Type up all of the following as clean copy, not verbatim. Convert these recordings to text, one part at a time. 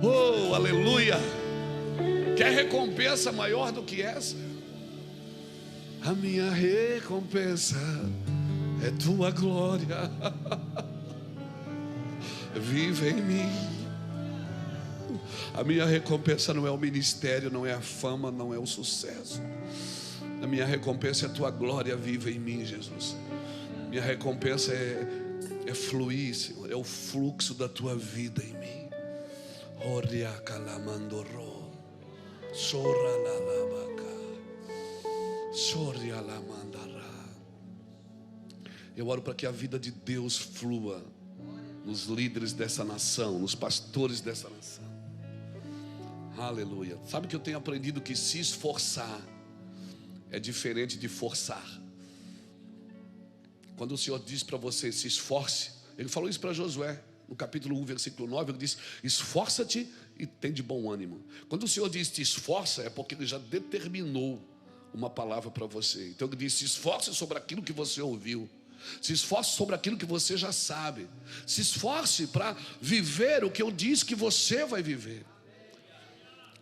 Oh, aleluia! Quer recompensa maior do que essa? A minha recompensa é tua glória. Vive em mim. A minha recompensa não é o ministério, não é a fama, não é o sucesso. A minha recompensa é a tua glória viva em mim, Jesus. Minha recompensa é fluir, Senhor, é o fluxo da tua vida em mim. Oria calamandoro, sora lalabaca, soria lamandara. Eu oro para que a vida de Deus flua nos líderes dessa nação, nos pastores dessa nação. Aleluia. Sabe que eu tenho aprendido que se esforçar é diferente de forçar. Quando o Senhor diz para você, se esforce, Ele falou isso para Josué, no capítulo 1, versículo 9, Ele diz, esforça-te e tem de bom ânimo. Quando o Senhor diz, te esforça, é porque Ele já determinou uma palavra para você. Então Ele diz, se esforce sobre aquilo que você ouviu. Se esforce sobre aquilo que você já sabe. Se esforce para viver o que eu disse que você vai viver.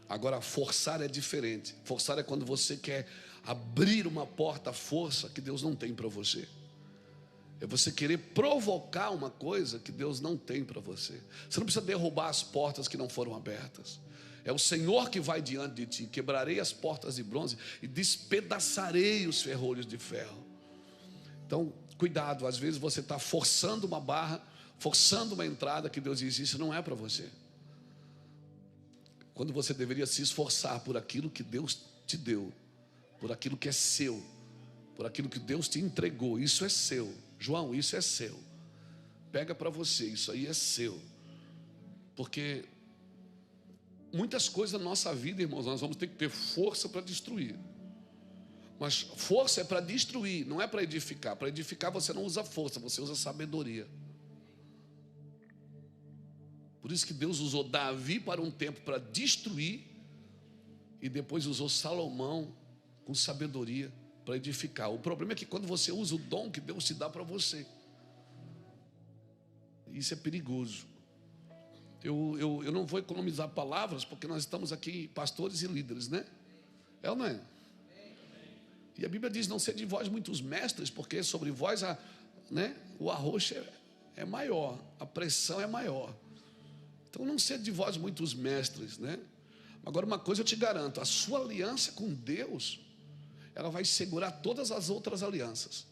Agora, forçar é diferente. Forçar é quando você quer abrir uma porta à força que Deus não tem para você. É você querer provocar uma coisa que Deus não tem para você. Você não precisa derrubar as portas que não foram abertas. É o Senhor que vai diante de ti. Quebrarei as portas de bronze e despedaçarei os ferrolhos de ferro. Então, cuidado, às vezes você está forçando uma barra, forçando uma entrada que Deus diz, isso não é para você. Quando você deveria se esforçar por aquilo que Deus te deu, por aquilo que é seu, por aquilo que Deus te entregou, isso é seu. João, isso é seu. Pega para você, isso aí é seu. Porque muitas coisas na nossa vida, irmãos, nós vamos ter que ter força para destruir. Mas força é para destruir, não é para edificar. Para edificar você não usa força, você usa sabedoria. Por isso que Deus usou Davi para um tempo para destruir, e depois usou Salomão com sabedoria para edificar. O problema é que quando você usa o dom que Deus te dá para você, isso é perigoso. Eu não vou economizar palavras, porque nós estamos aqui pastores e líderes, né? É ou não é? E a Bíblia diz, não sede vós muitos mestres, porque sobre vós o arroxo é maior, a pressão é maior. Então não sede de vós muitos mestres, né? Agora uma coisa eu te garanto, a sua aliança com Deus, ela vai segurar todas as outras alianças.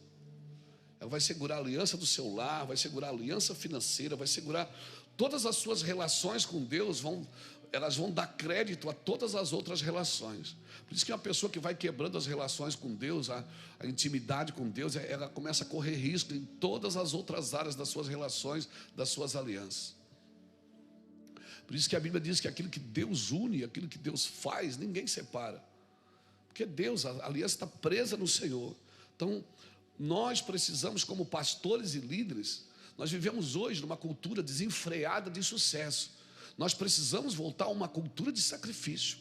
Ela vai segurar a aliança do seu lar, vai segurar a aliança financeira, vai segurar todas as suas relações com Deus, elas vão dar crédito a todas as outras relações. Por isso que uma pessoa que vai quebrando as relações com Deus, a intimidade com Deus, ela começa a correr risco em todas as outras áreas das suas relações, das suas alianças. Por isso que a Bíblia diz que aquilo que Deus une, aquilo que Deus faz, ninguém separa. Porque Deus, a aliança está presa no Senhor. Então, nós precisamos, como pastores e líderes, nós vivemos hoje numa cultura desenfreada de sucesso. Nós precisamos voltar a uma cultura de sacrifício.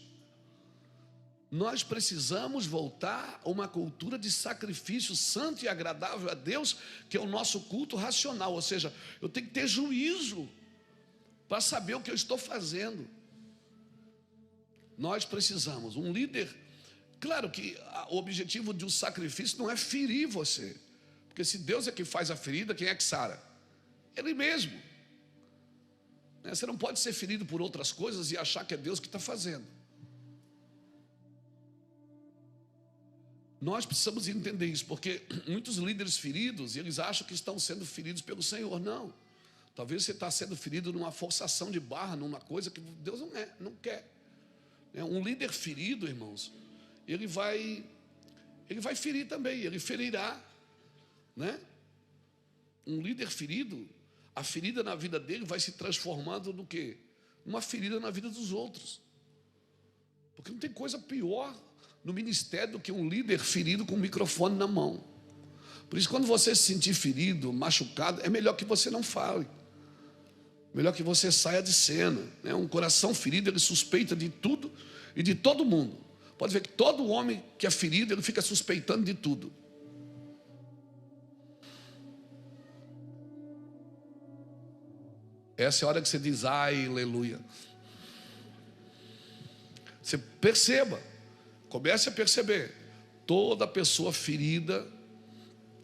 Nós precisamos voltar a uma cultura de sacrifício santo e agradável a Deus, que é o nosso culto racional. Ou seja, eu tenho que ter juízo para saber o que eu estou fazendo. Nós precisamos, um líder. Claro que o objetivo de um sacrifício não é ferir você, porque se Deus é que faz a ferida, quem é que sara? Ele mesmo. Você não pode ser ferido por outras coisas e achar que é Deus que está fazendo. Nós precisamos entender isso, porque muitos líderes feridos, eles acham que estão sendo feridos pelo Senhor. Não. Talvez você está sendo ferido numa forçação de barra, numa coisa que Deus não quer. Um líder ferido, irmãos, ele vai ferir também, ele ferirá, né? Um líder ferido, a ferida na vida dele vai se transformando no quê? Uma ferida na vida dos outros. Porque não tem coisa pior no ministério do que um líder ferido com o microfone na mão. Por isso, quando você se sentir ferido, machucado, é melhor que você não fale. Melhor que você saia de cena, né? Um coração ferido, ele suspeita de tudo e de todo mundo. Pode ver que todo homem que é ferido, ele fica suspeitando de tudo. Essa é a hora que você diz, ai, aleluia. Você perceba, comece a perceber. Toda pessoa ferida,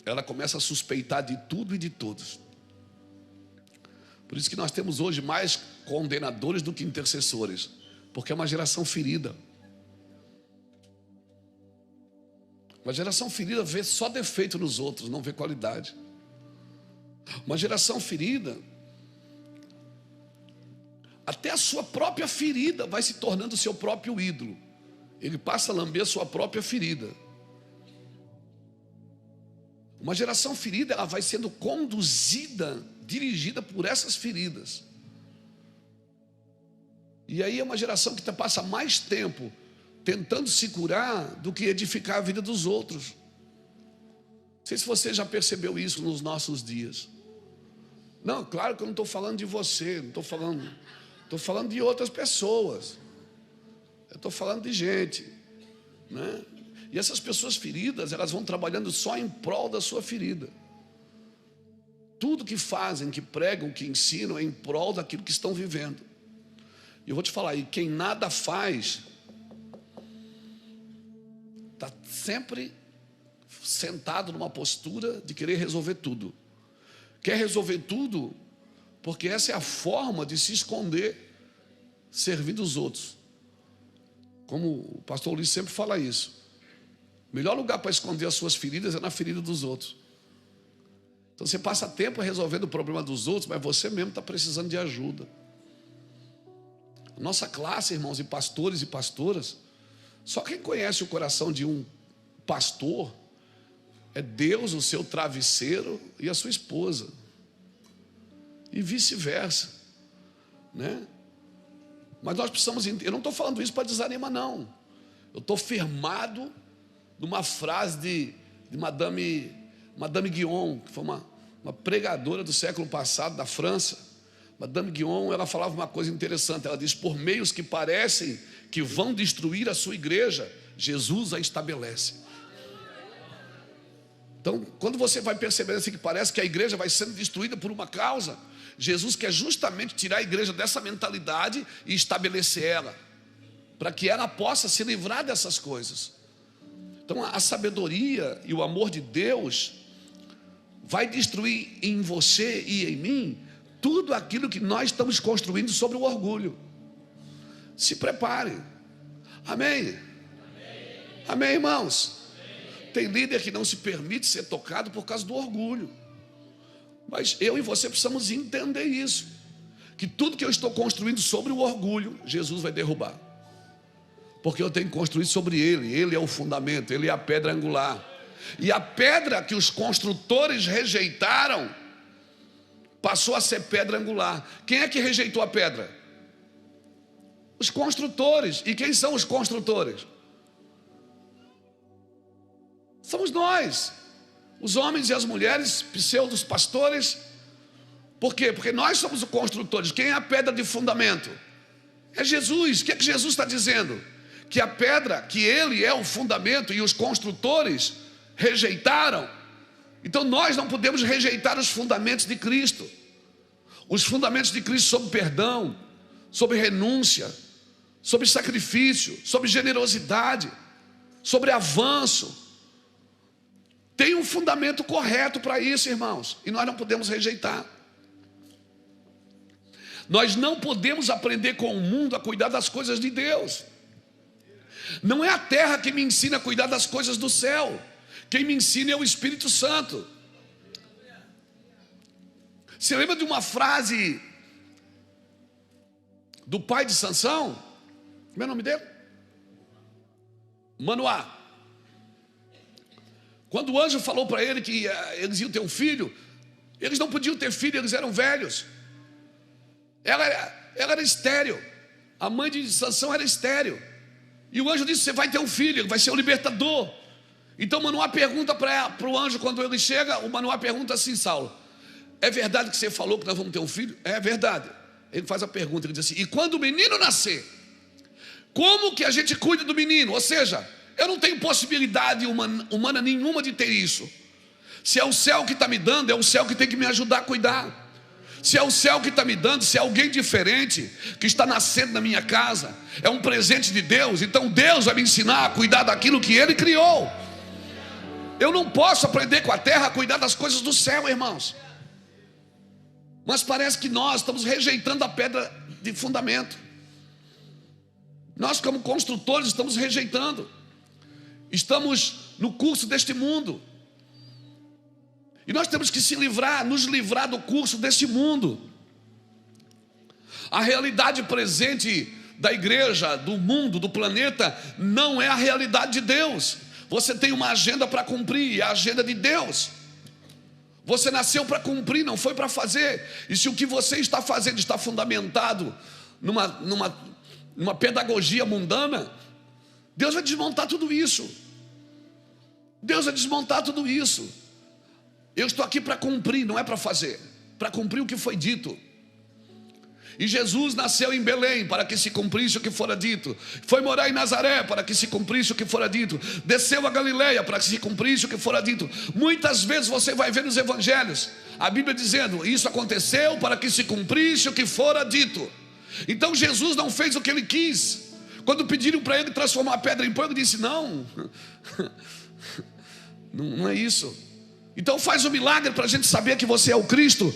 ela começa a suspeitar de tudo e de todos. Por isso que nós temos hoje mais condenadores do que intercessores, porque é uma geração ferida. Uma geração ferida vê só defeito nos outros, não vê qualidade. Uma geração ferida, até a sua própria ferida vai se tornando o seu próprio ídolo. Ele passa a lamber a sua própria ferida. Uma geração ferida, ela vai sendo conduzida, dirigida por essas feridas. E aí é uma geração que passa mais tempo tentando se curar do que edificar a vida dos outros. Não sei se você já percebeu isso nos nossos dias. Não, claro que eu não estou falando de você, não estou falando de outras pessoas. Eu estou falando de gente, né? E essas pessoas feridas, elas vão trabalhando só em prol da sua ferida. Tudo que fazem, que pregam, que ensinam, é em prol daquilo que estão vivendo. E eu vou te falar aí, quem nada faz, está sempre sentado numa postura de querer resolver tudo. Quer resolver tudo, porque essa é a forma de se esconder, servindo os outros. Como o pastor Ulisses sempre fala isso. O melhor lugar para esconder as suas feridas é na ferida dos outros. Então você passa tempo resolvendo o problema dos outros, mas você mesmo está precisando de ajuda. Nossa classe, irmãos, e pastores e pastoras, só quem conhece o coração de um pastor é Deus, o seu travesseiro e a sua esposa. E vice-versa, né? Mas nós precisamos entender. Eu não estou falando isso para desanimar, não. Eu estou firmado numa frase de Madame Guyon, que foi uma pregadora do século passado, da França. Madame Guyon, ela falava uma coisa interessante. Ela diz: por meios que parecem que vão destruir a sua igreja, Jesus a estabelece. Então, quando você vai percebendo assim, que parece que a igreja vai sendo destruída por uma causa, Jesus quer justamente tirar a igreja dessa mentalidade e estabelecer ela, para que ela possa se livrar dessas coisas. Então a sabedoria e o amor de Deus vai destruir em você e em mim tudo aquilo que nós estamos construindo sobre o orgulho. Se prepare. Amém? Amém, irmãos? Tem líder que não se permite ser tocado por causa do orgulho. Mas eu e você precisamos entender isso, que tudo que eu estou construindo sobre o orgulho, Jesus vai derrubar. Porque eu tenho que construir sobre Ele. Ele é o fundamento, Ele é a pedra angular. E a pedra que os construtores rejeitaram passou a ser pedra angular. Quem é que rejeitou a pedra? Os construtores. E quem são os construtores? Somos nós, os homens e as mulheres, pseudos pastores. Por quê? Porque nós somos os construtores. Quem é a pedra de fundamento? É Jesus. O que é que Jesus está dizendo? Que a pedra, que Ele é o fundamento e os construtores rejeitaram. Então nós não podemos rejeitar os fundamentos de Cristo. Os fundamentos de Cristo sobre perdão, sobre renúncia, sobre sacrifício, sobre generosidade, sobre avanço. Tem um fundamento correto para isso, irmãos, e nós não podemos rejeitar. Nós não podemos aprender com o mundo a cuidar das coisas de Deus. Não é a terra que me ensina a cuidar das coisas do céu. Quem me ensina é o Espírito Santo. Você lembra de uma frase do pai de Sansão? Como é o nome dele? Manoá. Quando o anjo falou para ele que eles iam ter um filho, eles não podiam ter filho, eles eram velhos. Ela era estéril. A mãe de Sansão era estéril. E o anjo disse: você vai ter um filho, ele vai ser o libertador. Então Manoá pergunta para o anjo, quando ele chega, o Manoá pergunta assim: Saulo, é verdade que você falou que nós vamos ter um filho? É verdade. Ele faz a pergunta, ele diz assim: e quando o menino nascer, como que a gente cuida do menino? Ou seja, eu não tenho possibilidade humana nenhuma de ter isso. Se é o céu que está me dando, é o céu que tem que me ajudar a cuidar. Se é o céu que está me dando, se é alguém diferente que está nascendo na minha casa, é um presente de Deus, então Deus vai me ensinar a cuidar daquilo que Ele criou. Eu não posso aprender com a terra a cuidar das coisas do céu, irmãos. Mas parece que nós estamos rejeitando a pedra de fundamento. Nós, como construtores, estamos rejeitando. Estamos no curso deste mundo. E nós temos que nos livrar do curso deste mundo. A realidade presente da igreja, do mundo, do planeta, não é a realidade de Deus. Você tem uma agenda para cumprir, é a agenda de Deus. Você nasceu para cumprir, não foi para fazer. E se o que você está fazendo está fundamentado numa pedagogia mundana, Deus vai desmontar tudo isso. Deus vai desmontar tudo isso. Eu estou aqui para cumprir, não é para fazer, para cumprir o que foi dito. E Jesus nasceu em Belém para que se cumprisse o que fora dito. Foi morar em Nazaré para que se cumprisse o que fora dito. Desceu a Galileia para que se cumprisse o que fora dito. Muitas vezes você vai ver nos evangelhos a Bíblia dizendo: isso aconteceu para que se cumprisse o que fora dito. Então Jesus não fez o que ele quis. Quando pediram para ele transformar a pedra em pão, ele disse: não, não é isso. Então faz um milagre para a gente saber que você é o Cristo.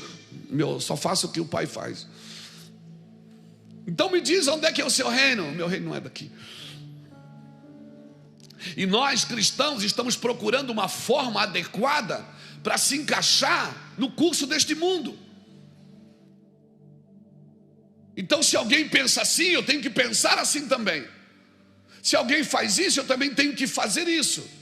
Só faça o que o Pai faz. Então me diz onde é que é o seu reino. Meu reino não é daqui. E nós cristãos estamos procurando uma forma adequada para se encaixar no curso deste mundo. Então se alguém pensa assim, eu tenho que pensar assim também. Se alguém faz isso, eu também tenho que fazer isso.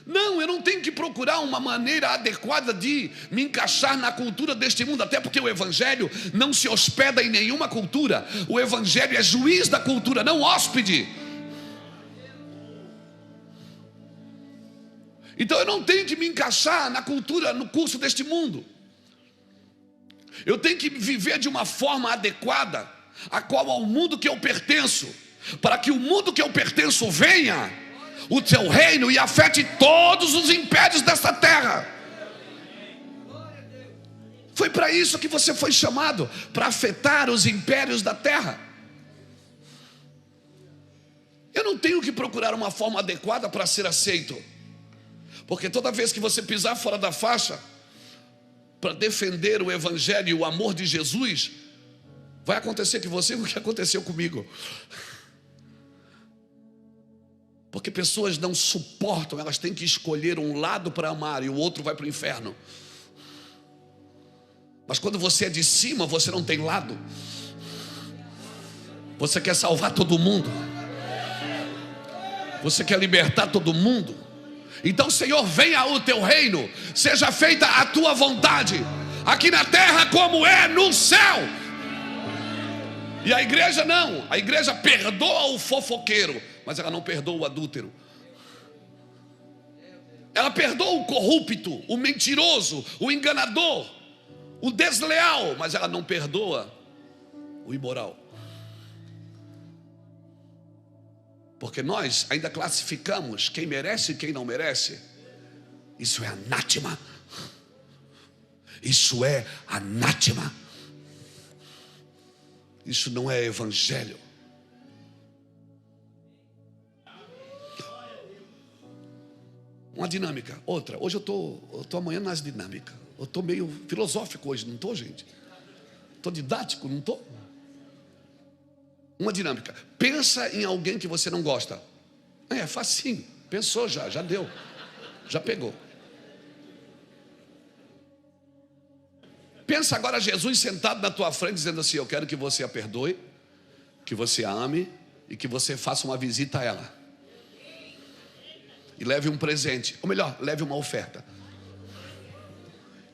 Não, eu não tenho que procurar uma maneira adequada de me encaixar na cultura deste mundo, até porque o Evangelho não se hospeda em nenhuma cultura. O Evangelho é juiz da cultura, não hóspede. Então eu não tenho que me encaixar na cultura, no curso deste mundo. Eu tenho que viver de uma forma adequada a qual ao mundo que eu pertenço, para que o mundo que eu pertenço venha o teu reino e afete todos os impérios desta terra. Foi para isso que você foi chamado, para afetar os impérios da terra. Eu não tenho que procurar uma forma adequada para ser aceito, porque toda vez que você pisar fora da faixa para defender o Evangelho e o amor de Jesus, vai acontecer com você o que aconteceu comigo. Porque pessoas não suportam, elas têm que escolher um lado para amar e o outro vai para o inferno. Mas quando você é de cima, você não tem lado. Você quer salvar todo mundo. Você quer libertar todo mundo. Então, Senhor, venha o teu reino, seja feita a tua vontade, aqui na terra como é no céu. E a igreja não, a igreja perdoa o fofoqueiro, mas ela não perdoa o adúltero. Ela perdoa o corrupto, o mentiroso, o enganador, o desleal, mas ela não perdoa o imoral. Porque nós ainda classificamos quem merece e quem não merece. Isso é anátema. Isso é anátema. Isso não é evangelho. Uma dinâmica, outra. Hoje eu tô amanhã nas dinâmicas. Eu tô meio filosófico hoje, não tô, gente? Tô didático, não tô? Uma dinâmica. Pensa em alguém que você não gosta. É facinho. Pensou já deu. Já pegou. Pensa agora Jesus sentado na tua frente dizendo assim: eu quero que você a perdoe, que você a ame e que você faça uma visita a ela. E leve um presente, ou melhor, leve uma oferta.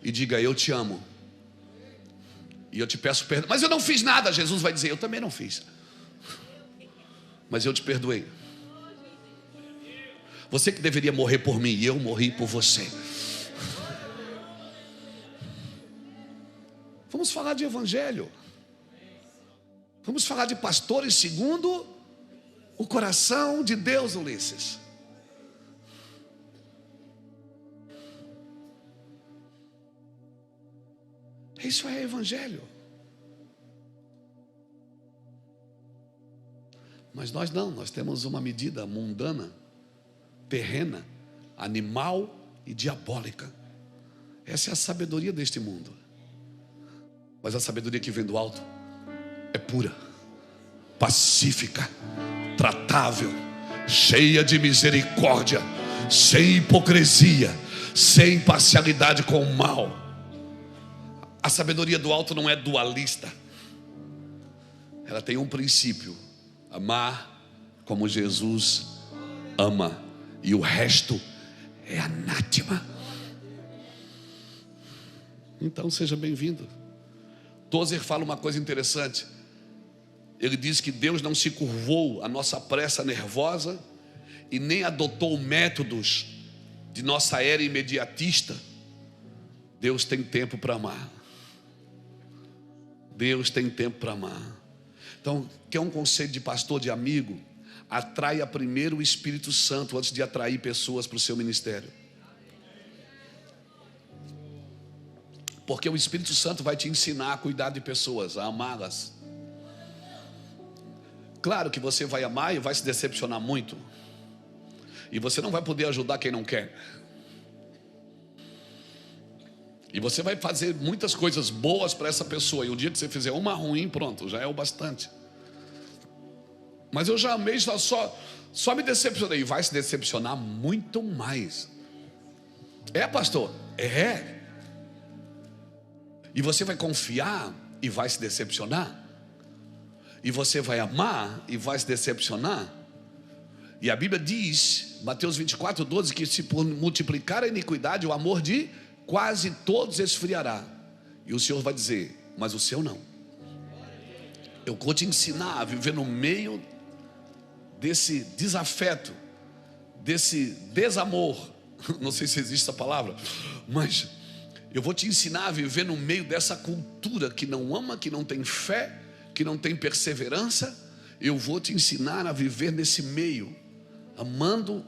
E diga: eu te amo. E eu te peço perdão. Mas eu não fiz nada. Jesus vai dizer: eu também não fiz. Mas eu te perdoei. Você que deveria morrer por mim, e eu morri por você. Vamos falar de evangelho. Vamos falar de pastores segundo o coração de Deus, Ulisses. Isso é evangelho. Mas nós não, nós temos uma medida mundana, terrena, animal e diabólica. Essa é a sabedoria deste mundo. Mas a sabedoria que vem do alto é pura, pacífica, tratável, cheia de misericórdia, sem hipocrisia, sem parcialidade com o mal. A sabedoria do alto não é dualista. Ela tem um princípio: amar como Jesus ama, e o resto é anátema. Então seja bem-vindo. Tozer fala uma coisa interessante. Ele diz que Deus não se curvou à nossa pressa nervosa e nem adotou métodos de nossa era imediatista. Deus tem tempo para amar. Deus tem tempo para amar. Então, quer um conselho de pastor, de amigo? Atraia primeiro o Espírito Santo antes de atrair pessoas para o seu ministério. Porque o Espírito Santo vai te ensinar a cuidar de pessoas, a amá-las. Claro que você vai amar e vai se decepcionar muito. E você não vai poder ajudar quem não quer. E você vai fazer muitas coisas boas para essa pessoa. E o dia que você fizer uma ruim, pronto, já é o bastante. Mas eu já amei, só me decepcionei. E vai se decepcionar muito mais. É, pastor? É. E você vai confiar e vai se decepcionar. E você vai amar e vai se decepcionar. E a Bíblia diz, Mateus 24:12, que se por multiplicar a iniquidade, o amor de quase todos esfriará. E o Senhor vai dizer: mas o seu não. Eu vou te ensinar a viver no meio desse desafeto, desse desamor. Não sei se existe essa palavra, mas eu vou te ensinar a viver no meio dessa cultura que não ama, que não tem fé, que não tem perseverança. Eu vou te ensinar a viver nesse meio, amando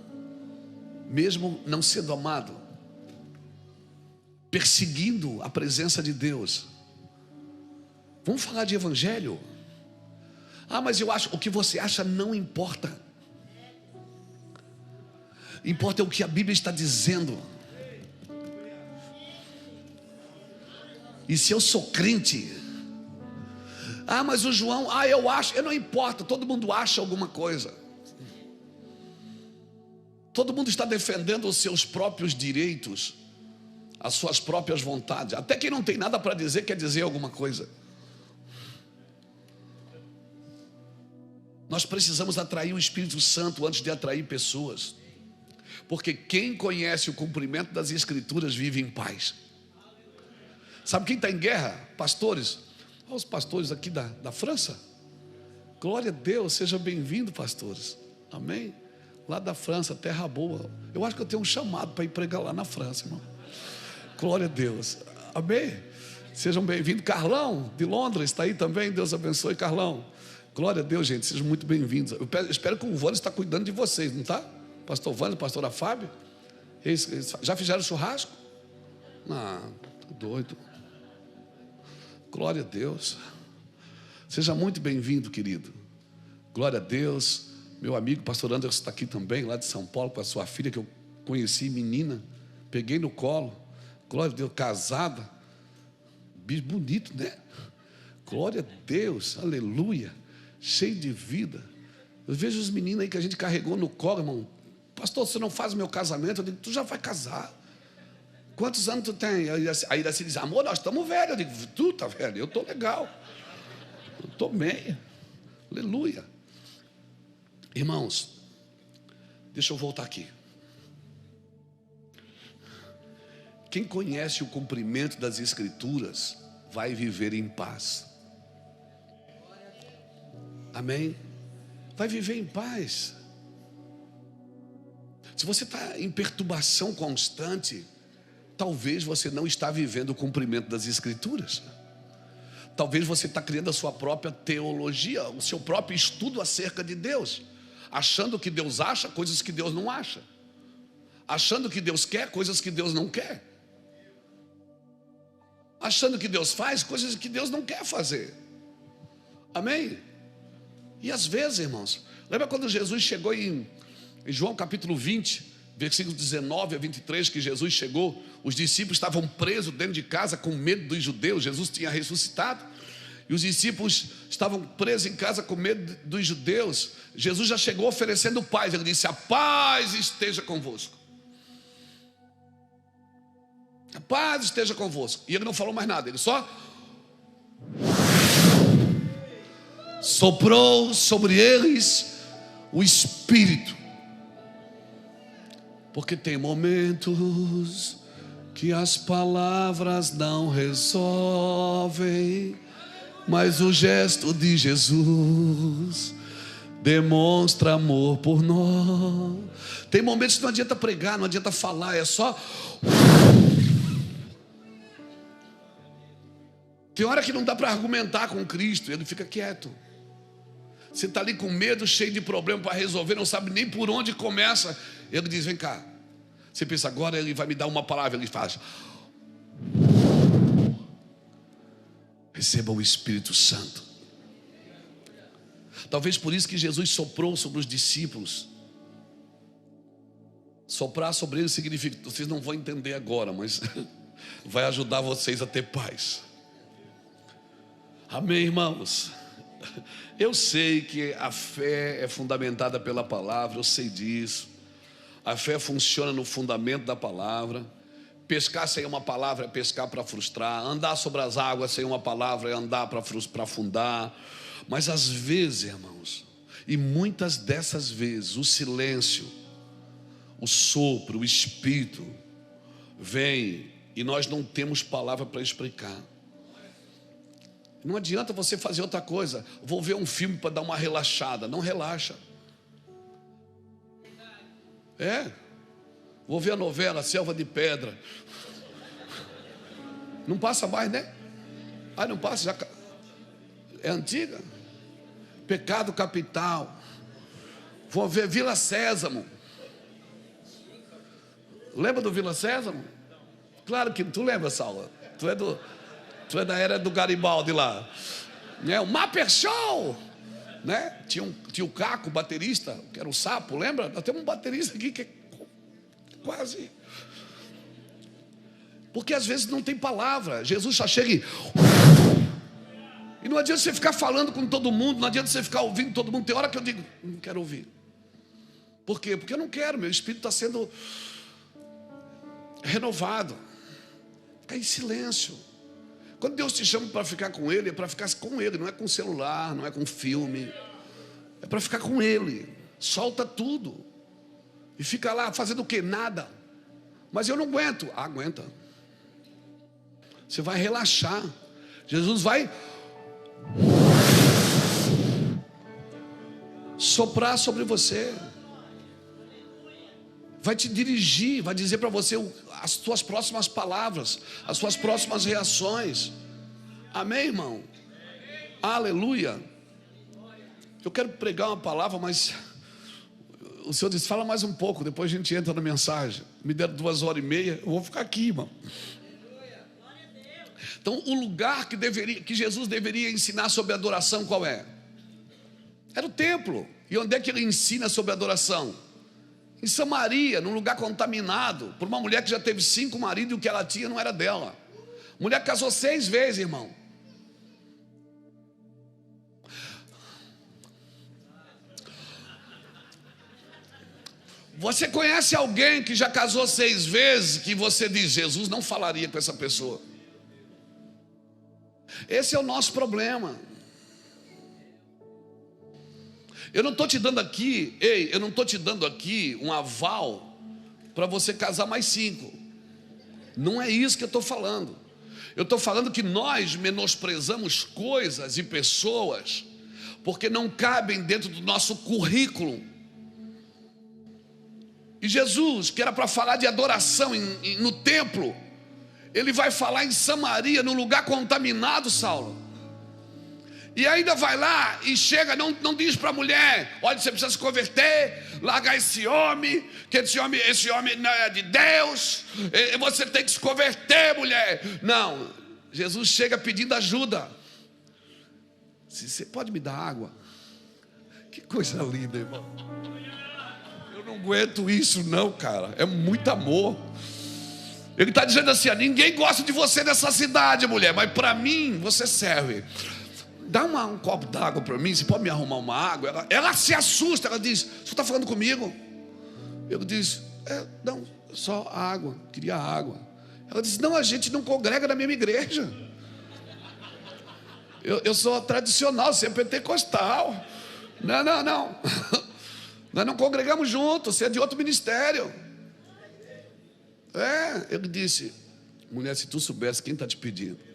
mesmo não sendo amado, perseguindo a presença de Deus. Vamos falar de evangelho? Ah, mas eu acho, o que você acha não importa. Importa é o que a Bíblia está dizendo. E se eu sou crente, ah, mas o João, eu acho, não importa, todo mundo acha alguma coisa. Todo mundo está defendendo os seus próprios direitos, as suas próprias vontades. Até quem não tem nada para dizer, quer dizer alguma coisa. Nós precisamos atrair o Espírito Santo antes de atrair pessoas. Porque quem conhece o cumprimento das Escrituras vive em paz. Sabe quem está em guerra? Pastores. Olha os pastores aqui da França. Glória a Deus, seja bem-vindo, pastores. Amém? Lá da França, terra boa. Eu acho que eu tenho um chamado para ir pregar lá na França, irmão. Glória a Deus. Amém? Sejam bem-vindos. Carlão, de Londres, está aí também. Deus abençoe, Carlão. Glória a Deus, gente. Sejam muito bem-vindos. Eu espero que o Vânia está cuidando de vocês, não está? Pastor Vânia, pastora Fábio. Eles já fizeram churrasco? Não, doido. Glória a Deus. Seja muito bem-vindo, querido. Glória a Deus. Meu amigo pastor Anderson está aqui também, lá de São Paulo, com a sua filha que eu conheci, menina. Peguei no colo. Glória a Deus, casada. Bicho bonito, né? Glória a Deus, aleluia. Cheio de vida. Eu vejo os meninos aí que a gente carregou no colo, irmão. Pastor, você não faz o meu casamento? Eu digo, tu já vai casar. Quantos anos tu tem? Aí assim diz, amor, nós estamos velhos. Eu digo, tu tá velho, eu estou legal. Eu estou bem. Aleluia. Irmãos, deixa eu voltar aqui. Quem conhece o cumprimento das Escrituras vai viver em paz. Amém? Vai viver em paz. Se você está em perturbação constante, talvez você não está vivendo o cumprimento das Escrituras. Talvez você está criando a sua própria teologia, o seu próprio estudo acerca de Deus, achando que Deus acha coisas que Deus não acha, achando que Deus quer coisas que Deus não quer. achando que Deus faz coisas que Deus não quer fazer. Amém? E às vezes, irmãos, lembra quando Jesus chegou em João capítulo 20, versículos 19 a 23, que Jesus chegou, os discípulos estavam presos dentro de casa com medo dos judeus, Jesus tinha ressuscitado, e os discípulos estavam presos em casa com medo dos judeus. Jesus já chegou oferecendo paz, ele disse: a paz esteja convosco. A paz esteja convosco. E ele não falou mais nada, ele só soprou sobre eles o Espírito. Porque tem momentos que as palavras não resolvem, mas o gesto de Jesus demonstra amor por nós. Tem momentos que não adianta pregar, não adianta falar, é só... Tem hora que não dá para argumentar com Cristo, ele fica quieto. Você está ali com medo, cheio de problema para resolver, não sabe nem por onde começa. Ele diz: vem cá. Você pensa, agora ele vai me dar uma palavra. Ele faz: receba o Espírito Santo. Talvez por isso que Jesus soprou sobre os discípulos. Soprar sobre eles significa, vocês não vão entender agora, mas vai ajudar vocês a ter paz. Amém, irmãos? Eu sei que a fé é fundamentada pela palavra, eu sei disso. A fé funciona no fundamento da palavra. Pescar sem uma palavra é pescar para frustrar. Andar sobre as águas sem uma palavra é andar para afundar. Mas às vezes, irmãos, e muitas dessas vezes, o silêncio, o sopro, o Espírito vem e nós não temos palavra para explicar. Não adianta você fazer outra coisa. Vou ver um filme para dar uma relaxada. Não relaxa. Vou ver a novela Selva de Pedra. Não passa mais, né? Não passa, já é antiga. Pecado Capital. Vou ver Vila Sésamo. Lembra do Vila Sésamo? Claro que tu lembra, Saulo. Tu é da era do Garibaldi lá, né? O Mapper Show, né? Tinha o Caco, o baterista, que era o Sapo, lembra? Nós temos um baterista aqui que é quase... Porque às vezes não tem palavra. Jesus só chega e não adianta você ficar falando com todo mundo, não adianta você ficar ouvindo todo mundo. Tem hora que eu digo: não quero ouvir. Por quê? Porque eu não quero, meu espírito está sendo renovado. Ficar em silêncio. Quando Deus te chama para ficar com Ele, é para ficar com Ele, não é com celular, não é com filme, é para ficar com Ele. Solta tudo e fica lá fazendo o quê? Nada. Mas eu não aguento. Aguenta. Você vai relaxar. Jesus vai soprar sobre você, vai te dirigir, vai dizer para você as suas próximas palavras, as suas próximas reações. Amém, irmão? Aleluia. Eu quero pregar uma palavra, mas o Senhor disse: fala mais um pouco, depois a gente entra na mensagem. Me deram 2h30, eu vou ficar aqui, irmão. Então, o lugar que Jesus deveria ensinar sobre adoração, qual é? Era o templo. E onde é que ele ensina sobre adoração? Em Samaria, num lugar contaminado, por uma mulher que já teve 5 maridos e o que ela tinha não era dela. Mulher casou 6 vezes, irmão. Você conhece alguém que já casou 6 vezes, que você diz: Jesus não falaria com essa pessoa? Esse é o nosso problema. Eu não estou te dando aqui, eu não estou te dando aqui um aval para você casar mais 5. Não é isso que eu estou falando. Eu estou falando que nós menosprezamos coisas e pessoas porque não cabem dentro do nosso currículo. E Jesus, que era para falar de adoração no templo, ele vai falar em Samaria, num lugar contaminado, Saulo. E ainda vai lá e chega, não diz para a mulher: olha, você precisa se converter, largar esse homem, que esse homem não é de Deus, você tem que se converter, mulher. Não, Jesus chega pedindo ajuda. Você pode me dar água? Que coisa linda, irmão. Eu não aguento isso não, cara. É muito amor. Ele está dizendo assim: ninguém gosta de você nessa cidade, mulher, mas para mim você serve. Dá um copo d'água para mim. Você pode me arrumar uma água? Ela se assusta. Ela diz: você está falando comigo? Ele diz: não, só água. Queria água. Ela diz: não, a gente não congrega na mesma igreja. Eu sou tradicional, você é pentecostal. Não. Nós não congregamos juntos, você é de outro ministério. Ele disse: mulher, se tu soubesse quem está te pedindo.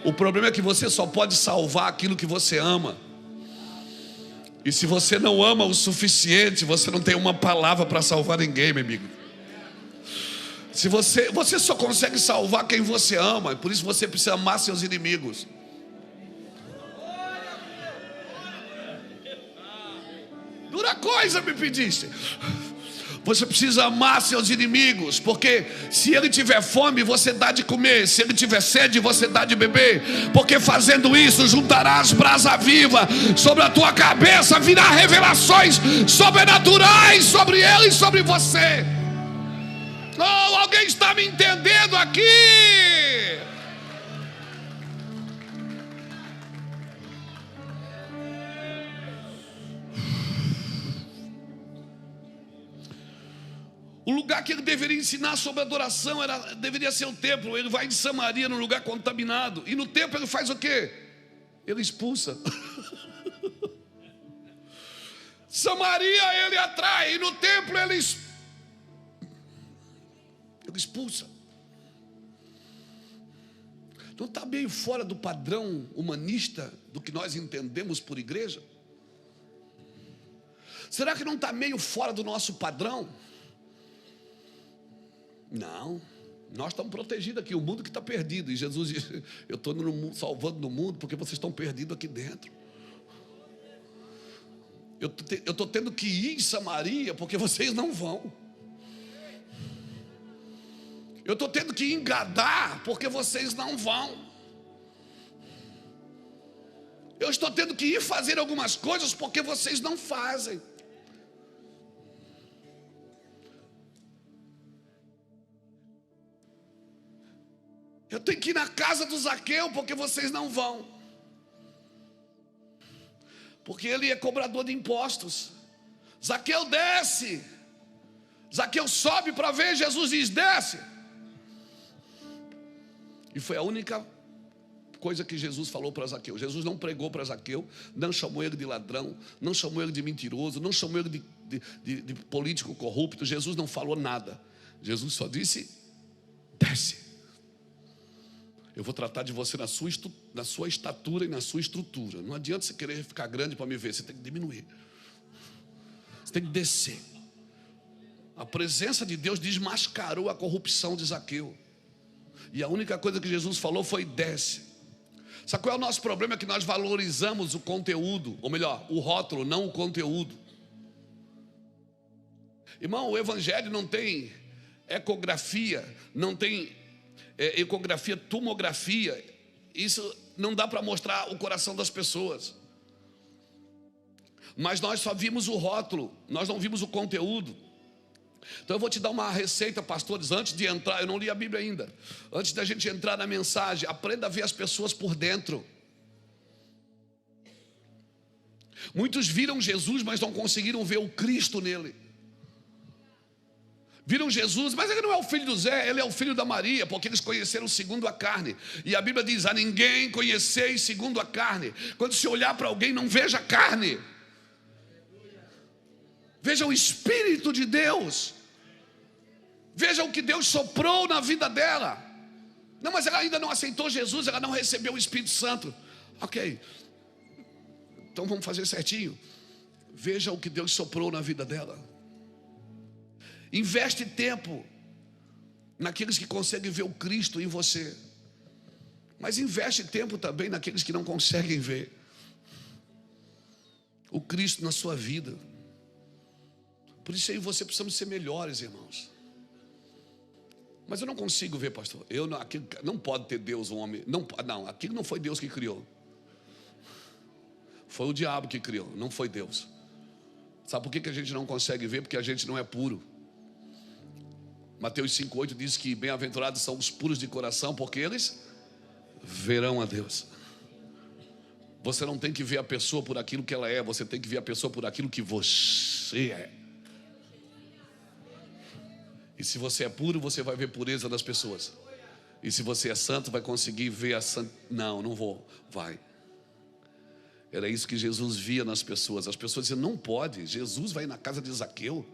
O problema é que você só pode salvar aquilo que você ama. E se você não ama o suficiente, você não tem uma palavra para salvar ninguém, meu amigo. Se você só consegue salvar quem você ama. Por isso você precisa amar seus inimigos. Dura coisa me pediste. Você precisa amar seus inimigos, porque se ele tiver fome, você dá de comer. Se ele tiver sede, você dá de beber. Porque fazendo isso, juntarás brasa viva sobre a tua cabeça, virá revelações sobrenaturais sobre ele e sobre você. Oh, alguém está me entendendo aqui? O lugar que ele deveria ensinar sobre adoração deveria ser o templo. Ele vai em Samaria, num lugar contaminado. E no templo ele faz o quê? Ele expulsa. Samaria ele atrai, e no templo ele expulsa. Não está meio fora do padrão humanista do que nós entendemos por igreja? Será que não está meio fora do nosso padrão? Não, nós estamos protegidos aqui. O mundo que está perdido. E Jesus diz: eu estou salvando no mundo porque vocês estão perdidos aqui dentro. Eu estou tendo que ir em Samaria porque vocês não vão. Eu estou tendo que engadar porque vocês não vão. Eu estou tendo que ir fazer algumas coisas porque vocês não fazem. Eu tenho que ir na casa do Zaqueu porque vocês não vão. Porque ele é cobrador de impostos. Zaqueu desce. Zaqueu sobe para ver. Jesus diz: desce. E foi a única coisa que Jesus falou para Zaqueu. Jesus não pregou para Zaqueu, não chamou ele de ladrão, não chamou ele de mentiroso, não chamou ele de político corrupto. Jesus não falou nada. Jesus só disse: desce. Eu vou tratar de você na sua estatura e na sua estrutura. Não adianta você querer ficar grande para me ver. Você tem que diminuir. Você tem que descer. A presença de Deus desmascarou a corrupção de Zaqueu. E a única coisa que Jesus falou foi: desce. Sabe qual é o nosso problema? É que nós valorizamos o conteúdo. Ou melhor, o rótulo, não o conteúdo. Irmão, o evangelho não tem ecografia, não tem ecografia, tomografia. Isso não dá para mostrar o coração das pessoas. Mas nós só vimos o rótulo, nós não vimos o conteúdo. Então eu vou te dar uma receita, pastores, antes de entrar. Eu não li a Bíblia ainda. Antes da gente entrar na mensagem, aprenda a ver as pessoas por dentro. Muitos viram Jesus, mas não conseguiram ver o Cristo nele. Viram Jesus, mas ele não é o filho do Zé, ele é o filho da Maria, porque eles conheceram segundo a carne. E a Bíblia diz: a ninguém conheceis segundo a carne. Quando se olhar para alguém, não veja a carne, veja o Espírito de Deus. Veja o que Deus soprou na vida dela. Não, mas ela ainda não aceitou Jesus, ela não recebeu o Espírito Santo. Ok, então vamos fazer certinho. Veja o que Deus soprou na vida dela. Investe tempo naqueles que conseguem ver o Cristo em você. Mas investe tempo também naqueles que não conseguem ver o Cristo na sua vida. Por isso aí você precisamos ser melhores, irmãos. Mas eu não consigo ver, pastor. Aqui não pode ter Deus, um homem. Não, aquilo não foi Deus que criou. Foi o diabo que criou, não foi Deus. Sabe por que a gente não consegue ver? Porque a gente não é puro. Mateus 5,8 diz que bem-aventurados são os puros de coração, porque eles verão a Deus. Você não tem que ver a pessoa por aquilo que ela é, você tem que ver a pessoa por aquilo que você é. E se você é puro, você vai ver pureza das pessoas. E se você é santo, vai conseguir ver a não vou. Vai. Era isso que Jesus via nas pessoas. As pessoas diziam, não pode. Jesus vai na casa de Zaqueu.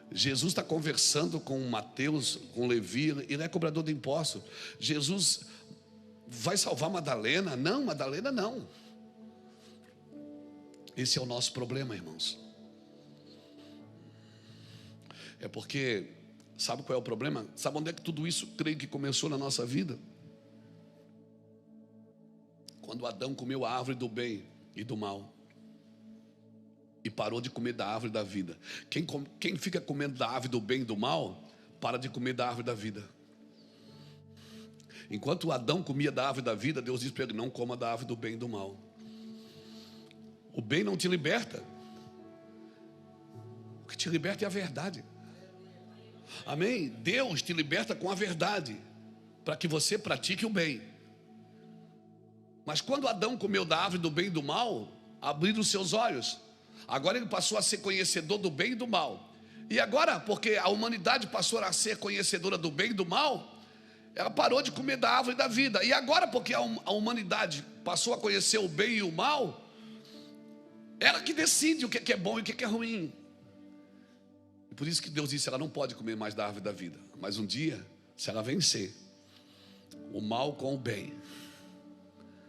Jesus está conversando com Mateus, com Levi. Ele é cobrador de impostos. Jesus vai salvar Madalena. Não, Madalena não. Esse é o nosso problema, irmãos. É porque, sabe qual é o problema? Sabe onde é que tudo isso creio que começou na nossa vida? Quando Adão comeu a árvore do bem e do mal e parou de comer da árvore da vida. Quem fica comendo da árvore do bem e do mal, para de comer da árvore da vida. Enquanto Adão comia da árvore da vida, Deus disse para ele, não coma da árvore do bem e do mal. O bem não te liberta. O que te liberta é a verdade. Amém? Deus te liberta com a verdade, para que você pratique o bem. Mas quando Adão comeu da árvore do bem e do mal, abriram os seus olhos. Agora ele passou a ser conhecedor do bem e do mal. E agora, porque a humanidade passou a ser conhecedora do bem e do mal, ela parou de comer da árvore da vida. E agora, porque a humanidade passou a conhecer o bem e o mal, ela que decide o que é bom e o que é ruim. E por isso que Deus disse, ela não pode comer mais da árvore da vida. Mas um dia, se ela vencer o mal com o bem,